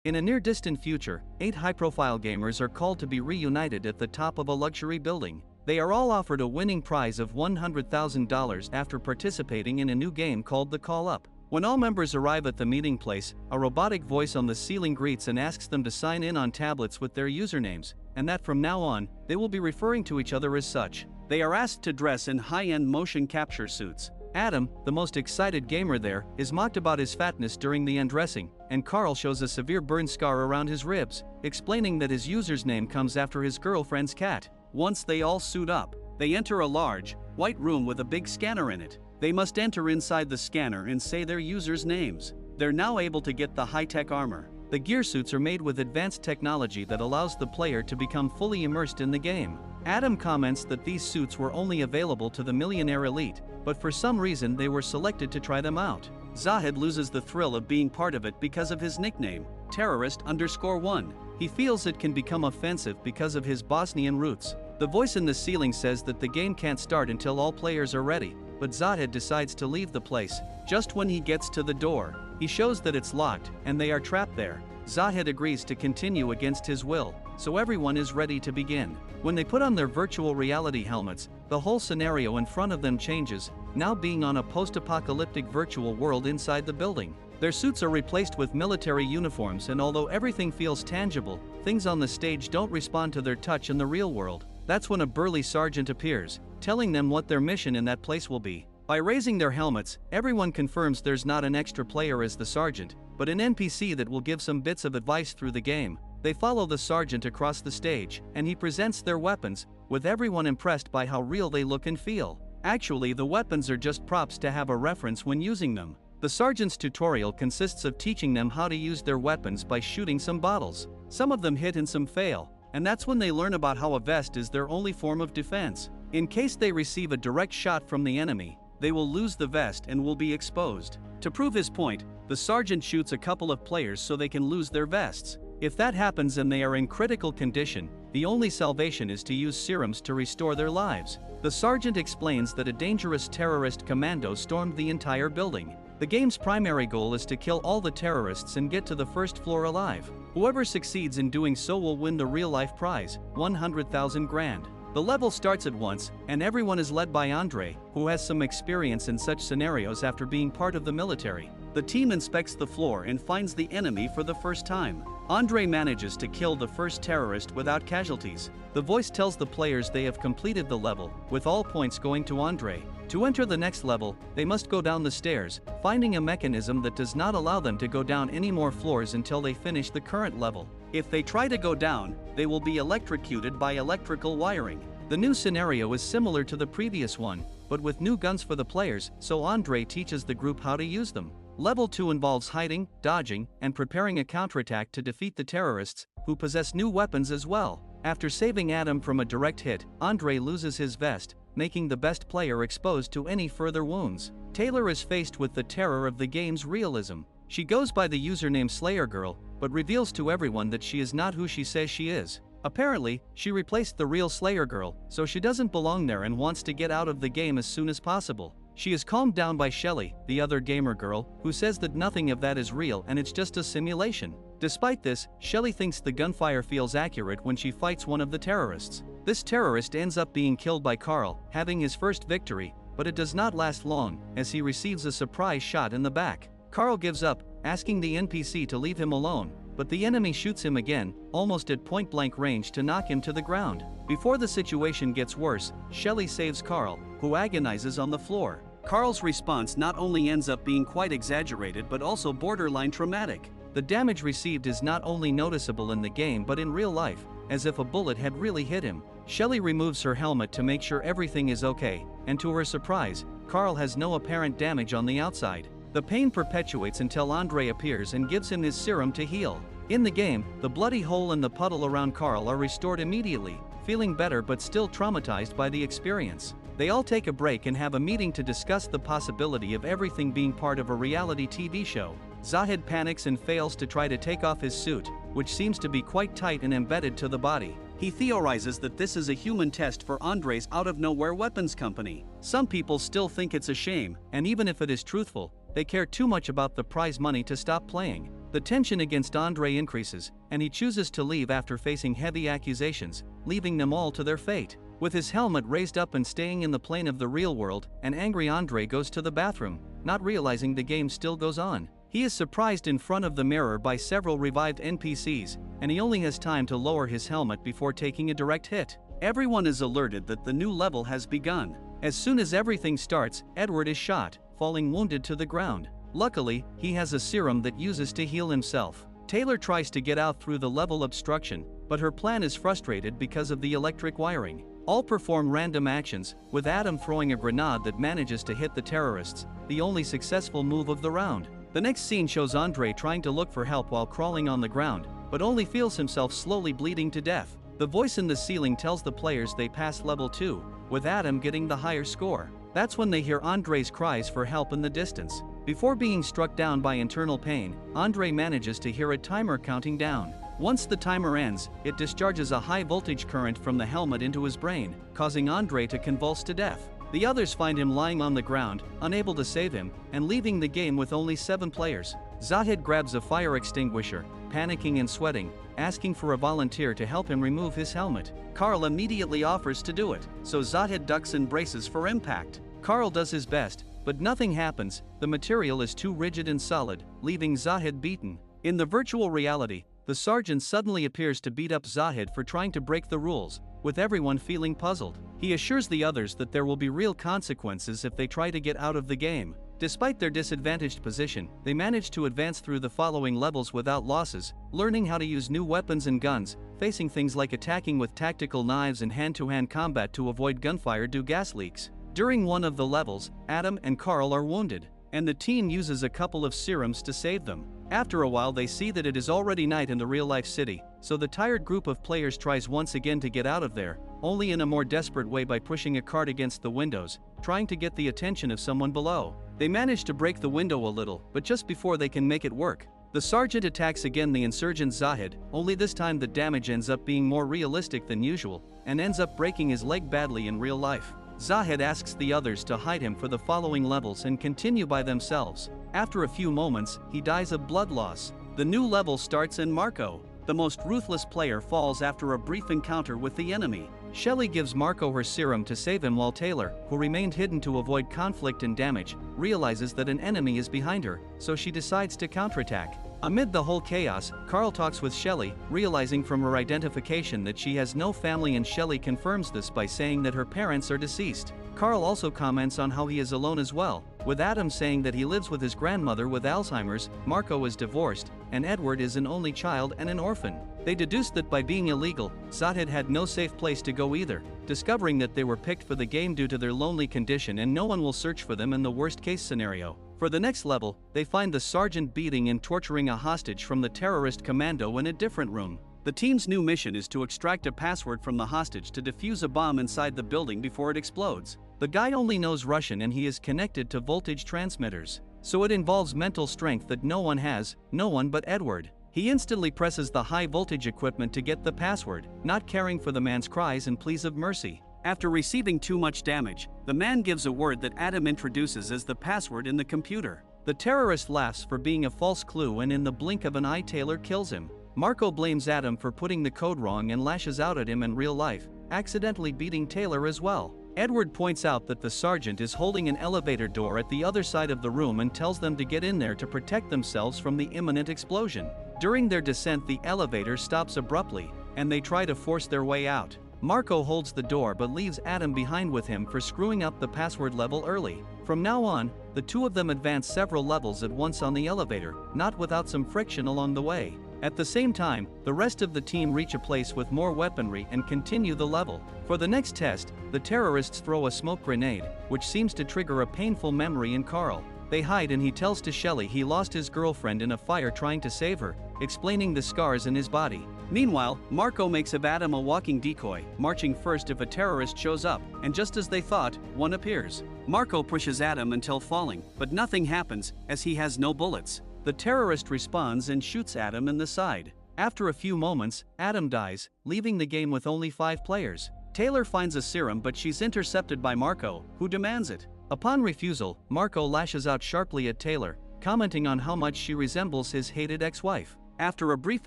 In a near-distant future, 8 high-profile gamers are called to be reunited at the top of a luxury building. They are all offered a winning prize of $100,000 after participating in a new game called the Call Up. When all members arrive at the meeting place, a robotic voice on the ceiling greets and asks them to sign in on tablets with their usernames, and that from now on, they will be referring to each other as such. They are asked to dress in high-end motion capture suits. Adam, the most excited gamer there, is mocked about his fatness during the undressing, and Carl shows a severe burn scar around his ribs, explaining that his user's name comes after his girlfriend's cat. Once they all suit up, they enter a large, white room with a big scanner in it. They must enter inside the scanner and say their users' names. They're now able to get the high-tech armor. The gear suits are made with advanced technology that allows the player to become fully immersed in the game. Adam comments that these suits were only available to the millionaire elite, but for some reason they were selected to try them out. Zahid loses the thrill of being part of it because of his nickname, Terrorist_1. He feels it can become offensive because of his Bosnian roots. The voice in the ceiling says that the game can't start until all players are ready, but Zahid decides to leave the place. Just when he gets to the door, he shows that it's locked, and they are trapped there. Zahid agrees to continue against his will, so everyone is ready to begin. When they put on their virtual reality helmets, the whole scenario in front of them changes, now being on a post-apocalyptic virtual world inside the building. Their suits are replaced with military uniforms, and although everything feels tangible, things on the stage don't respond to their touch in the real world. That's when a burly sergeant appears, telling them what their mission in that place will be. By raising their helmets, everyone confirms there's not an extra player as the sergeant, but an NPC that will give some bits of advice through the game. They follow the sergeant across the stage, and he presents their weapons, with everyone impressed by how real they look and feel. Actually, the weapons are just props to have a reference when using them. The sergeant's tutorial consists of teaching them how to use their weapons by shooting some bottles. Some of them hit and some fail, and that's when they learn about how a vest is their only form of defense. In case they receive a direct shot from the enemy, they will lose the vest and will be exposed. To prove his point, the sergeant shoots a couple of players so they can lose their vests. If that happens and they are in critical condition, the only salvation is to use serums to restore their lives. The sergeant explains that a dangerous terrorist commando stormed the entire building. The game's primary goal is to kill all the terrorists and get to the first floor alive. Whoever succeeds in doing so will win the real-life prize, 100,000 grand. The level starts at once, and everyone is led by Andre, who has some experience in such scenarios after being part of the military. The team inspects the floor and finds the enemy for the first time. Andre manages to kill the first terrorist without casualties. The voice tells the players they have completed the level, with all points going to Andre. To enter the next level, they must go down the stairs, finding a mechanism that does not allow them to go down any more floors until they finish the current level. If they try to go down, they will be electrocuted by electrical wiring. The new scenario is similar to the previous one, but with new guns for the players, so Andre teaches the group how to use them. Level 2 involves hiding, dodging, and preparing a counterattack to defeat the terrorists, who possess new weapons as well. After saving Adam from a direct hit, Andre loses his vest, making the best player exposed to any further wounds. Taylor is faced with the terror of the game's realism. She goes by the username Slayer Girl, but reveals to everyone that she is not who she says she is. Apparently, she replaced the real Slayer Girl, so she doesn't belong there and wants to get out of the game as soon as possible. She is calmed down by Shelly, the other gamer girl, who says that nothing of that is real and it's just a simulation. Despite this, Shelly thinks the gunfire feels accurate when she fights one of the terrorists. This terrorist ends up being killed by Carl, having his first victory, but it does not last long, as he receives a surprise shot in the back. Carl gives up, asking the NPC to leave him alone, but the enemy shoots him again, almost at point-blank range to knock him to the ground. Before the situation gets worse, Shelly saves Carl, who agonizes on the floor. Carl's response not only ends up being quite exaggerated but also borderline traumatic. The damage received is not only noticeable in the game but in real life, as if a bullet had really hit him. Shelly removes her helmet to make sure everything is okay, and to her surprise, Carl has no apparent damage on the outside. The pain perpetuates until Andre appears and gives him his serum to heal. In the game, the bloody hole and the puddle around Carl are restored immediately, feeling better but still traumatized by the experience. They all take a break and have a meeting to discuss the possibility of everything being part of a reality TV show. Zahid panics and fails to try to take off his suit, which seems to be quite tight and embedded to the body. He theorizes that this is a human test for Andre's out-of-nowhere weapons company. Some people still think it's a shame, and even if it is truthful, they care too much about the prize money to stop playing. The tension against Andre increases, and he chooses to leave after facing heavy accusations, leaving them all to their fate. With his helmet raised up and staying in the plane of the real world, an angry Andre goes to the bathroom, not realizing the game still goes on. He is surprised in front of the mirror by several revived NPCs, and he only has time to lower his helmet before taking a direct hit. Everyone is alerted that the new level has begun. As soon as everything starts, Edward is shot, falling wounded to the ground. Luckily, he has a serum that uses to heal himself. Taylor tries to get out through the level obstruction, but her plan is frustrated because of the electric wiring. All perform random actions, with Adam throwing a grenade that manages to hit the terrorists, the only successful move of the round. The next scene shows Andre trying to look for help while crawling on the ground, but only feels himself slowly bleeding to death. The voice in the ceiling tells the players they passed level 2, with Adam getting the higher score. That's when they hear Andre's cries for help in the distance. Before being struck down by internal pain, Andre manages to hear a timer counting down. Once the timer ends, it discharges a high-voltage current from the helmet into his brain, causing Andre to convulse to death. The others find him lying on the ground, unable to save him, and leaving the game with only 7 players. 𝐓𝐡𝐢𝐬 grabs a fire extinguisher, panicking and sweating, asking for a volunteer to help him remove his helmet. Carl immediately offers to do it, so 𝐓𝐡𝐢𝐬 ducks and braces for impact. Carl does his best, but nothing happens. The material is too rigid and solid, leaving 𝐓𝐡𝐢𝐬 beaten. In the virtual reality, the sergeant suddenly appears to beat up 𝐓𝐡𝐢𝐬 for trying to break the rules, with everyone feeling puzzled. He assures the others that there will be real consequences if they try to get out of the game. Despite their disadvantaged position, they manage to advance through the following levels without losses, learning how to use new weapons and guns, facing things like attacking with tactical knives and hand-to-hand combat to avoid gunfire due gas leaks. During one of the levels, Adam and Carl are wounded, and the team uses a couple of serums to save them. After a while they see that it is already night in the real-life city, so the tired group of players tries once again to get out of there, only in a more desperate way by pushing a cart against the windows, trying to get the attention of someone below. They manage to break the window a little, but just before they can make it work, the sergeant attacks again the insurgent 𝐓𝐡𝐢𝐬, only this time the damage ends up being more realistic than usual, and ends up breaking his leg badly in real life. 𝐓𝐡𝐢𝐬 asks the others to hide him for the following levels and continue by themselves. After a few moments, he dies of blood loss. The new level starts and Marco, the most ruthless player, falls after a brief encounter with the enemy. Shelly gives Marco her serum to save him while Taylor, who remained hidden to avoid conflict and damage, realizes that an enemy is behind her, so she decides to counterattack. Amid the whole chaos, Carl talks with Shelly, realizing from her identification that she has no family, and Shelly confirms this by saying that her parents are deceased. Carl also comments on how he is alone as well, with Adam saying that he lives with his grandmother with Alzheimer's, Marco is divorced, and Edward is an only child and an orphan. They deduced that by being illegal, 𝐓𝐡𝐢𝐬 had no safe place to go either, discovering that they were picked for the game due to their lonely condition and no one will search for them in the worst-case scenario. For the next level, they find the sergeant beating and torturing a hostage from the terrorist commando in a different room. The team's new mission is to extract a password from the hostage to defuse a bomb inside the building before it explodes. The guy only knows Russian and he is connected to voltage transmitters, so it involves mental strength that no one has, no one but Edward. He instantly presses the high-voltage equipment to get the password, not caring for the man's cries and pleas of mercy. After receiving too much damage, the man gives a word that Adam introduces as the password in the computer. The terrorist laughs for being a false clue, and in the blink of an eye Taylor kills him. Marco blames Adam for putting the code wrong and lashes out at him in real life, accidentally beating Taylor as well. Edward points out that the sergeant is holding an elevator door at the other side of the room and tells them to get in there to protect themselves from the imminent explosion. During their descent, the elevator stops abruptly, and they try to force their way out. Marco holds the door but leaves Adam behind with him for screwing up the password level early. From now on, the two of them advance several levels at once on the elevator, not without some friction along the way. At the same time, the rest of the team reach a place with more weaponry and continue the level. For the next test, the terrorists throw a smoke grenade, which seems to trigger a painful memory in Carl. They hide and he tells to Shelly he lost his girlfriend in a fire trying to save her, explaining the scars in his body. Meanwhile, Marco makes of Adam a walking decoy, marching first if a terrorist shows up, and just as they thought, one appears. Marco pushes Adam until falling, but nothing happens, as he has no bullets. The terrorist responds and shoots Adam in the side. After a few moments, Adam dies, leaving the game with only 5 players. Taylor finds a serum but she's intercepted by Marco, who demands it. Upon refusal, Marco lashes out sharply at Taylor, commenting on how much she resembles his hated ex-wife. After a brief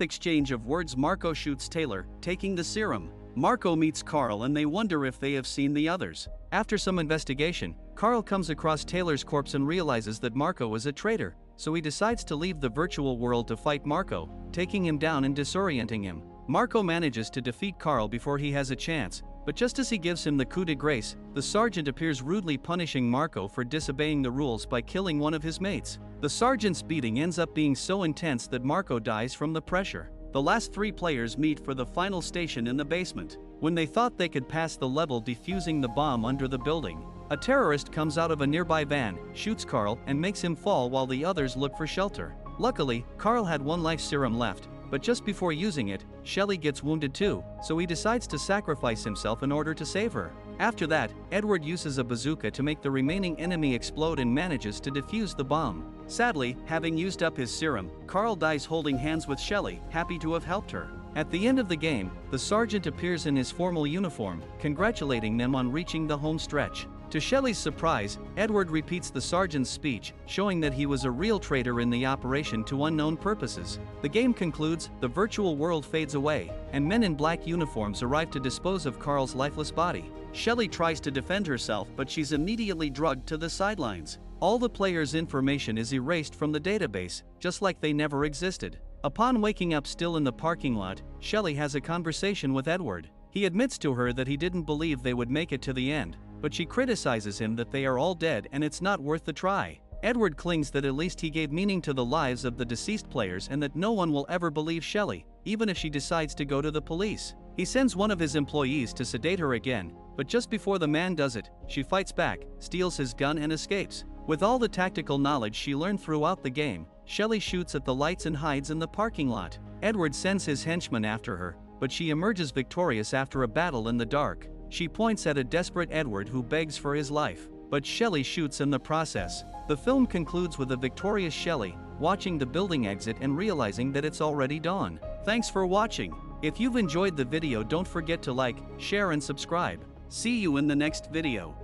exchange of words, Marco shoots Taylor, taking the serum. Marco meets Carl and they wonder if they have seen the others. After some investigation, Carl comes across Taylor's corpse and realizes that Marco is a traitor, so he decides to leave the virtual world to fight Marco, taking him down and disorienting him. Marco manages to defeat Carl before he has a chance, but just as he gives him the coup de grace, the sergeant appears, rudely punishing Marco for disobeying the rules by killing one of his mates. The sergeant's beating ends up being so intense that Marco dies from the pressure. The last 3 players meet for the final station in the basement. When they thought they could pass the level defusing the bomb under the building, a terrorist comes out of a nearby van, shoots Carl, and makes him fall while the others look for shelter. Luckily, Carl had 1 life serum left, but just before using it, Shelley gets wounded too, so he decides to sacrifice himself in order to save her. After that, Edward uses a bazooka to make the remaining enemy explode and manages to defuse the bomb. Sadly, having used up his serum, Carl dies holding hands with Shelley, happy to have helped her. At the end of the game, the sergeant appears in his formal uniform, congratulating them on reaching the home stretch. To Shelley's surprise, Edward repeats the sergeant's speech, showing that he was a real traitor in the operation to unknown purposes. The game concludes, the virtual world fades away, and men in black uniforms arrive to dispose of Carl's lifeless body. Shelley tries to defend herself, but she's immediately dragged to the sidelines. All the players' information is erased from the database, just like they never existed. Upon waking up still in the parking lot, Shelley has a conversation with Edward. He admits to her that he didn't believe they would make it to the end, but she criticizes him that they are all dead and it's not worth the try. Edward clings that at least he gave meaning to the lives of the deceased players and that no one will ever believe Shelley, even if she decides to go to the police. He sends one of his employees to sedate her again, but just before the man does it, she fights back, steals his gun and escapes. With all the tactical knowledge she learned throughout the game, Shelley shoots at the lights and hides in the parking lot. Edward sends his henchmen after her, but she emerges victorious after a battle in the dark. She points at a desperate Edward who begs for his life, but Shelley shoots in the process. The film concludes with a victorious Shelley watching the building exit and realizing that it's already dawn. Thanks for watching. If you've enjoyed the video, don't forget to like, share and subscribe. See you in the next video.